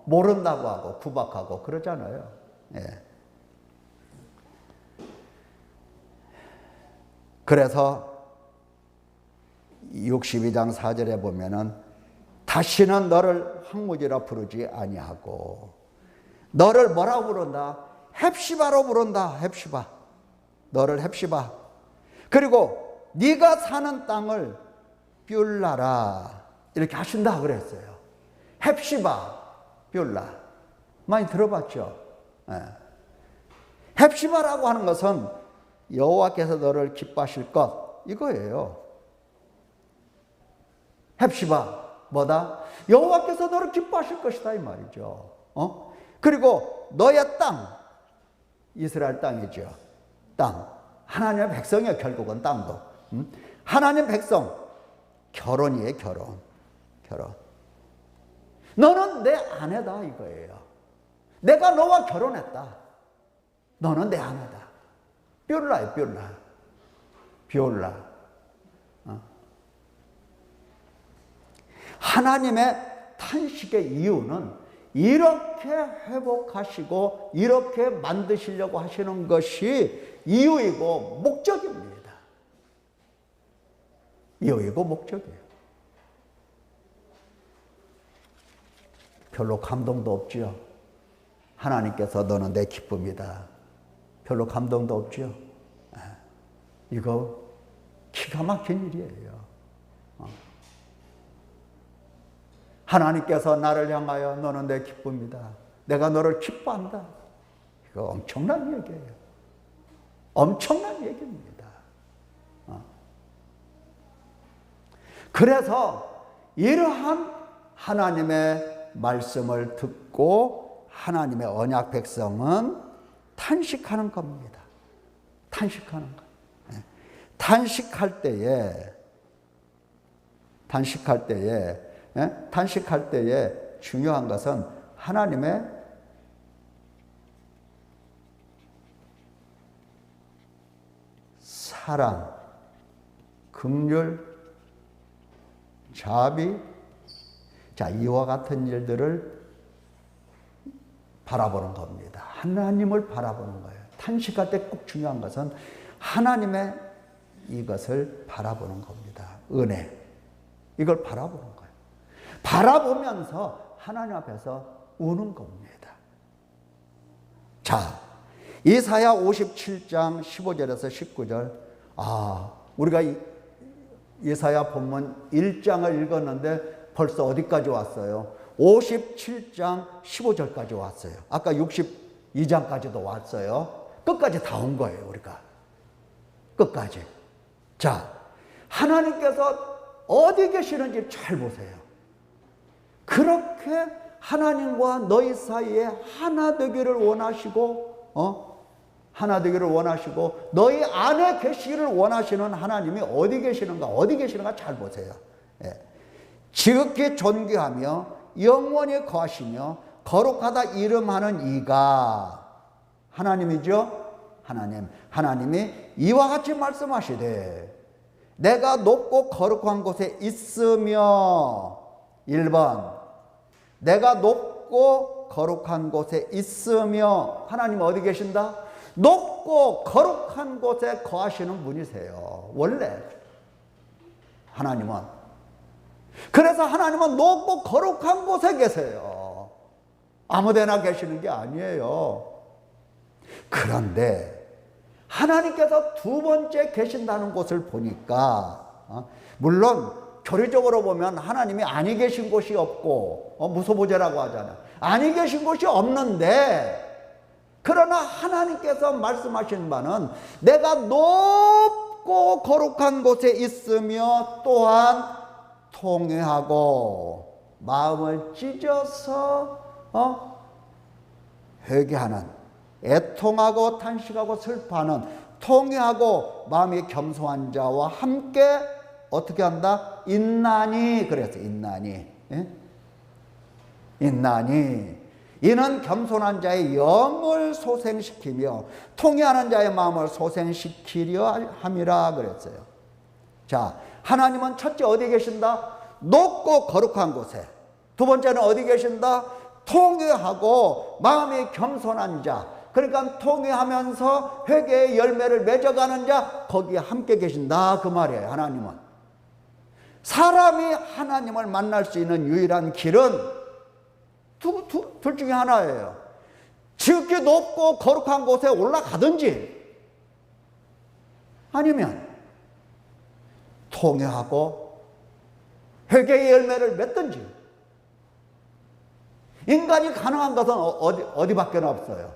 모른다고 하고, 구박하고 그러잖아요. 예. 그래서 62장 4절에 보면은 다시는 너를 황무지라 부르지 아니하고, 너를 뭐라고 부른다? 헵시바로 부른다. 헵시바. 너를 헵시바. 그리고 네가 사는 땅을 뷸라라 이렇게 하신다 그랬어요. 헵시바, 뷸라. 많이 들어봤죠? 예. 헵시바라고 하는 것은 여호와께서 너를 기뻐하실 것, 이거예요. 헵시바 뭐다? 여호와께서 너를 기뻐하실 것이다 이 말이죠. 그리고 너의 땅, 이스라엘 땅이죠. 땅. 하나님의 백성이에요. 결국은 땅도. 하나님 백성, 결혼이에요. 결혼. 너는 내 아내다 이거예요. 내가 너와 결혼했다. 너는 내 아내다. 뷸라예요. 뷸라. 하나님의 탄식의 이유는 이렇게 회복하시고 이렇게 만드시려고 하시는 것이 이유이고 목적입니다. 이유이고 목적이에요. 별로 감동도 없지요. 하나님께서 너는 내 기쁨이다. 별로 감동도 없지요. 이거 기가 막힌 일이에요. 하나님께서 나를 향하여 너는 내 기쁨이다. 내가 너를 기뻐한다. 이거 엄청난 얘기예요. 엄청난 얘기입니다. 그래서 이러한 하나님의 말씀을 듣고 하나님의 언약 백성은 탄식하는 겁니다. 탄식하는 것. 탄식할 때에 중요한 것은 하나님의 사랑, 긍휼, 자비, 자, 이와 같은 일들을 바라보는 겁니다. 하나님을 바라보는 거예요. 탄식할 때 꼭 중요한 것은 하나님의 이것을 바라보는 겁니다. 은혜. 이걸 바라보는 거예요. 바라보면서 하나님 앞에서 우는 겁니다. 자, 이사야 57장 15절에서 19절. 우리가 이사야 본문 1장을 읽었는데 벌써 어디까지 왔어요? 57장 15절까지 왔어요. 아까 62장까지도 왔어요. 끝까지 다 온 거예요, 우리가. 끝까지. 자, 하나님께서 어디 계시는지 잘 보세요. 그렇게 하나님과 너희 사이에 하나 되기를 원하시고, 하나 되기를 원하시고, 너희 안에 계시기를 원하시는 하나님이 어디 계시는가 잘 보세요. 예. 지극히 존귀하며 영원히 거하시며 거룩하다 이름하는 이가 하나님이죠. 하나님이 이와 같이 말씀하시되 내가 높고 거룩한 곳에 있으며 1번 내가 높고 거룩한 곳에 있으며 하나님 어디 계신다? 높고 거룩한 곳에 거하시는 분이세요. 원래 하나님은. 그래서 하나님은 높고 거룩한 곳에 계세요. 아무데나 계시는 게 아니에요. 그런데 하나님께서 두 번째 계신다는 곳을 보니까 물론 교리적으로 보면 하나님이 아니 계신 곳이 없고 무소부재라고 하잖아요. 아니 계신 곳이 없는데 그러나 하나님께서 말씀하신 바는 내가 높고 거룩한 곳에 있으며 또한 통회하고 마음을 찢어서 회개하는, 애통하고 탄식하고 슬퍼하는, 통회하고 마음이 겸손한 자와 함께 어떻게 한다? 있나니. 그래서 있나니. 예? 있나니. 이는 겸손한 자의 영을 소생시키며 통회하는 자의 마음을 소생시키려 함이라 그랬어요. 자, 하나님은 첫째 어디 계신다? 높고 거룩한 곳에. 두 번째는 어디 계신다? 통회하고 마음이 겸손한 자. 그러니까 통회하면서 회개의 열매를 맺어가는 자, 거기에 함께 계신다 그 말이에요. 하나님은. 사람이 하나님을 만날 수 있는 유일한 길은 둘 중에 하나예요. 지극히 높고 거룩한 곳에 올라가든지 아니면 통회하고 회개의 열매를 맺든지. 인간이 가능한 것은 어디밖에 없어요.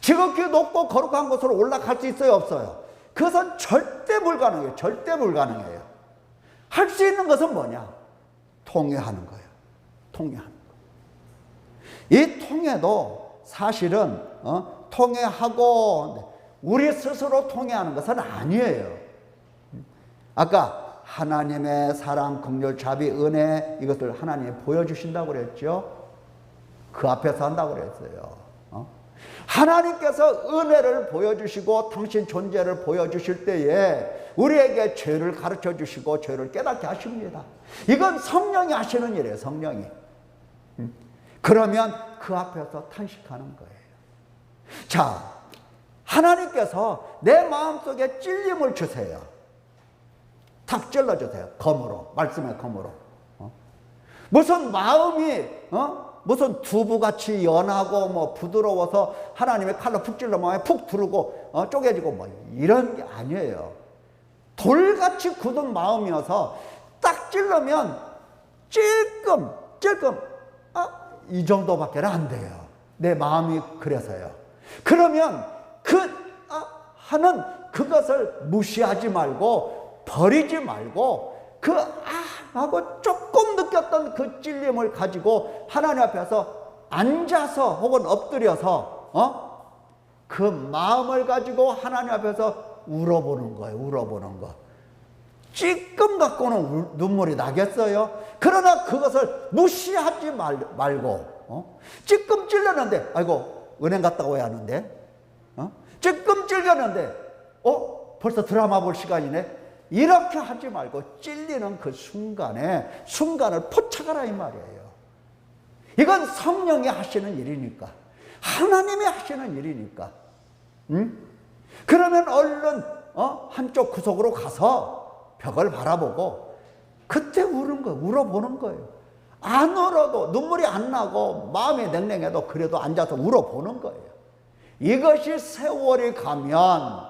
지극히 높고 거룩한 곳으로 올라갈 수 있어요, 없어요? 그것은 절대 불가능해요. 절대 불가능해요. 할 수 있는 것은 뭐냐? 통회하는 거예요. 통회하는 거. 이 통회도 사실은 통회하고 우리 스스로 통회하는 것은 아니에요. 아까 하나님의 사랑, 긍휼, 자비, 은혜 이것을 하나님이 보여주신다고 그랬죠. 그 앞에서 한다고 그랬어요. 하나님께서 은혜를 보여주시고 당신 존재를 보여주실 때에 우리에게 죄를 가르쳐 주시고 죄를 깨닫게 하십니다. 이건 성령이 하시는 일이에요. 성령이. 그러면 그 앞에서 탄식하는 거예요. 자, 하나님께서 내 마음속에 찔림을 주세요. 탁 찔러주세요. 검으로. 말씀의 검으로. 무슨 마음이 무슨 두부같이 연하고 뭐 부드러워서 하나님의 칼로 푹 찔러면 푹 두르고 쪼개지고 뭐 이런 게 아니에요. 돌같이 굳은 마음이어서 딱 찔러면 찔끔 이 정도밖에 안 돼요. 내 마음이 그래서요. 그러면 하는 그것을 무시하지 말고 버리지 말고 하고 조금 느꼈던 그 찔림을 가지고 하나님 앞에서 앉아서 혹은 엎드려서 그 마음을 가지고 하나님 앞에서 울어보는 거예요. 울어보는 거. 찔끔 갖고는 눈물이 나겠어요? 그러나 그것을 무시하지 말고 찔끔 찔렸는데 아이고 은행 갔다 와야 하는데 찔끔 찔렸는데 벌써 드라마 볼 시간이네. 이렇게 하지 말고 찔리는 그 순간을 포착하라 이 말이에요. 이건 성령이 하시는 일이니까. 하나님이 하시는 일이니까. 그러면 얼른 한쪽 구석으로 가서 벽을 바라보고 그때 울어보는 거예요. 안 울어도 눈물이 안 나고 마음이 냉랭해도 그래도 앉아서 울어보는 거예요. 이것이 세월이 가면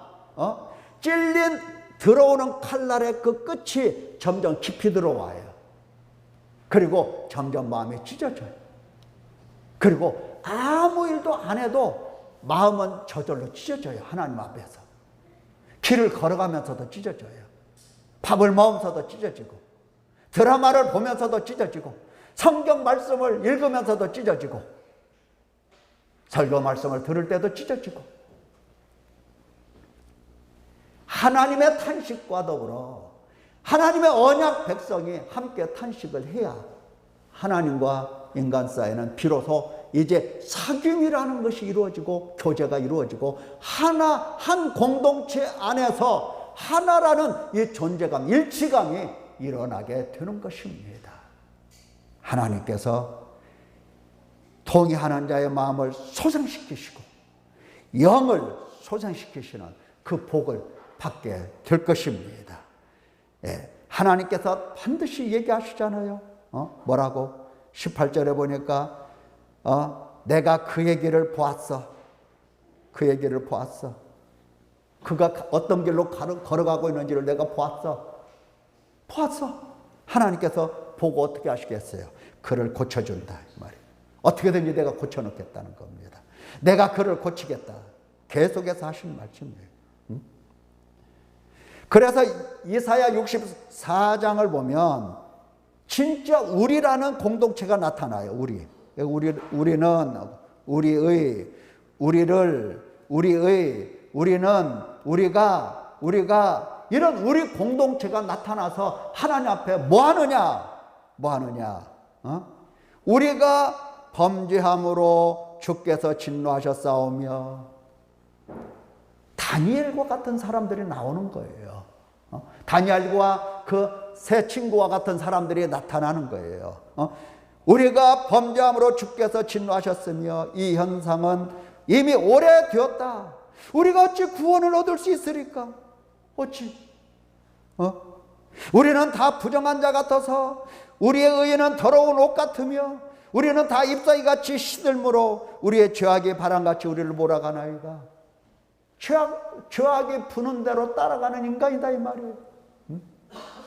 찔린 들어오는 칼날의 그 끝이 점점 깊이 들어와요. 그리고 점점 마음이 찢어져요. 그리고 아무 일도 안 해도 마음은 저절로 찢어져요. 하나님 앞에서. 길을 걸어가면서도 찢어져요. 밥을 먹으면서도 찢어지고 드라마를 보면서도 찢어지고 성경 말씀을 읽으면서도 찢어지고 설교 말씀을 들을 때도 찢어지고 하나님의 탄식과 더불어 하나님의 언약 백성이 함께 탄식을 해야 하나님과 인간 사이는 비로소 이제 사귐이라는 것이 이루어지고 교제가 이루어지고 한 공동체 안에서 하나라는 이 존재감, 일치감이 일어나게 되는 것입니다. 하나님께서 통회하는 자의 마음을 소생시키시고 영을 소생시키시는 그 복을 받게 될 것입니다. 예, 하나님께서 반드시 얘기하시잖아요. 뭐라고? 18절에 보니까 내가 그의 길을 보았어. 그의 길을 보았어. 그가 어떤 길로 걸어가고 있는지를 내가 보았어. 하나님께서 보고 어떻게 하시겠어요? 그를 고쳐준다 이 말이에요. 어떻게든지 내가 고쳐놓겠다는 겁니다. 내가 그를 고치겠다. 계속해서 하신 말씀이에요. 그래서 이사야 64장을 보면 진짜 우리라는 공동체가 나타나요. 우리는 우리가 이런 우리 공동체가 나타나서 하나님 앞에 뭐 하느냐? 우리가 범죄함으로 주께서 진노하셨사오며, 다니엘과 같은 사람들이 나오는 거예요. 다니엘과 그 세 친구와 같은 사람들이 나타나는 거예요. 우리가 범죄함으로 주께서 진노하셨으며 이 현상은 이미 오래되었다. 우리가 어찌 구원을 얻을 수 있으리까? 어찌? 우리는 다 부정한 자 같아서 우리의 의는 더러운 옷 같으며 우리는 다 잎사귀 같이 시들므로 우리의 죄악이 바람같이 우리를 몰아가나이다. 죄악이 부는 대로 따라가는 인간이다 이 말이에요.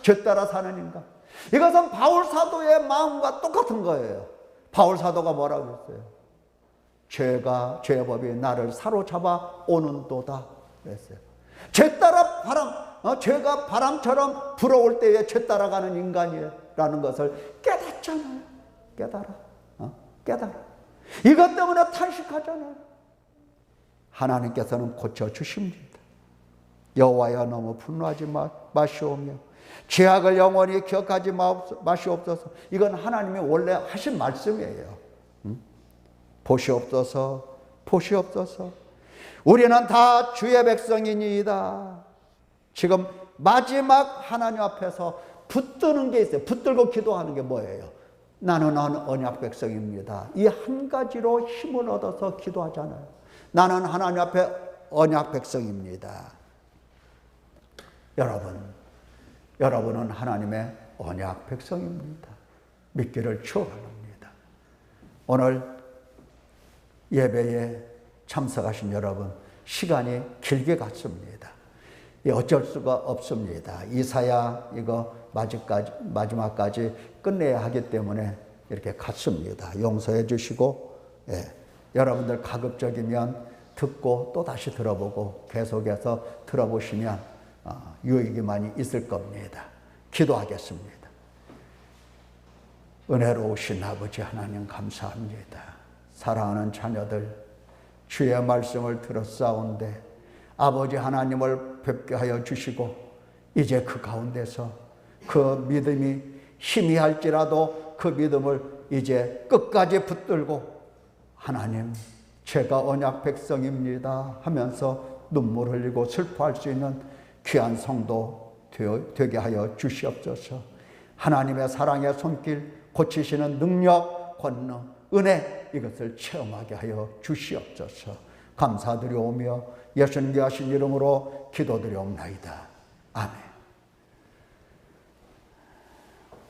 죄 따라 사는 인간. 이것은 바울 사도의 마음과 똑같은 거예요. 바울 사도가 뭐라고 했어요? 죄의 법이 나를 사로잡아 오는도다 그랬어요. 죄 따라 죄가 바람처럼 불어올 때에 죄 따라가는 인간이라는 것을 깨닫잖아요. 깨달아. 이것 때문에 탄식하잖아요. 하나님께서는 고쳐주십니다. 여호와여 너무 분노하지 마시오며 죄악을 영원히 기억하지 마시옵소서. 이건 하나님이 원래 하신 말씀이에요. 보시옵소서. 우리는 다 주의 백성이니이다. 지금 마지막 하나님 앞에서 붙드는 게 있어요. 붙들고 기도하는 게 뭐예요? 나는 언약 백성입니다. 이 한 가지로 힘을 얻어서 기도하잖아요. 나는 하나님 앞에 언약 백성입니다. 여러분은 하나님의 언약 백성입니다. 믿기를 축원합니다. 오늘 예배에 참석하신 여러분, 시간이 길게 갔습니다. 어쩔 수가 없습니다. 이사야 이거 마지막까지 끝내야 하기 때문에 이렇게 갔습니다. 용서해 주시고, 여러분들 가급적이면 듣고 또 다시 들어보고 계속해서 들어보시면 유익이 많이 있을 겁니다. 기도하겠습니다. 은혜로우신 아버지 하나님 감사합니다. 사랑하는 자녀들 주의 말씀을 들었사온데 아버지 하나님을 뵙게 하여 주시고 이제 그 가운데서 그 믿음이 희미할지라도 그 믿음을 이제 끝까지 붙들고 하나님 제가 언약 백성입니다 하면서 눈물 흘리고 슬퍼할 수 있는 귀한 성도 되게 하여 주시옵소서. 하나님의 사랑의 손길, 고치시는 능력, 권능, 은혜 이것을 체험하게 하여 주시옵소서. 감사드리오며 예수님께 하신 이름으로 기도드리옵나이다. 아멘.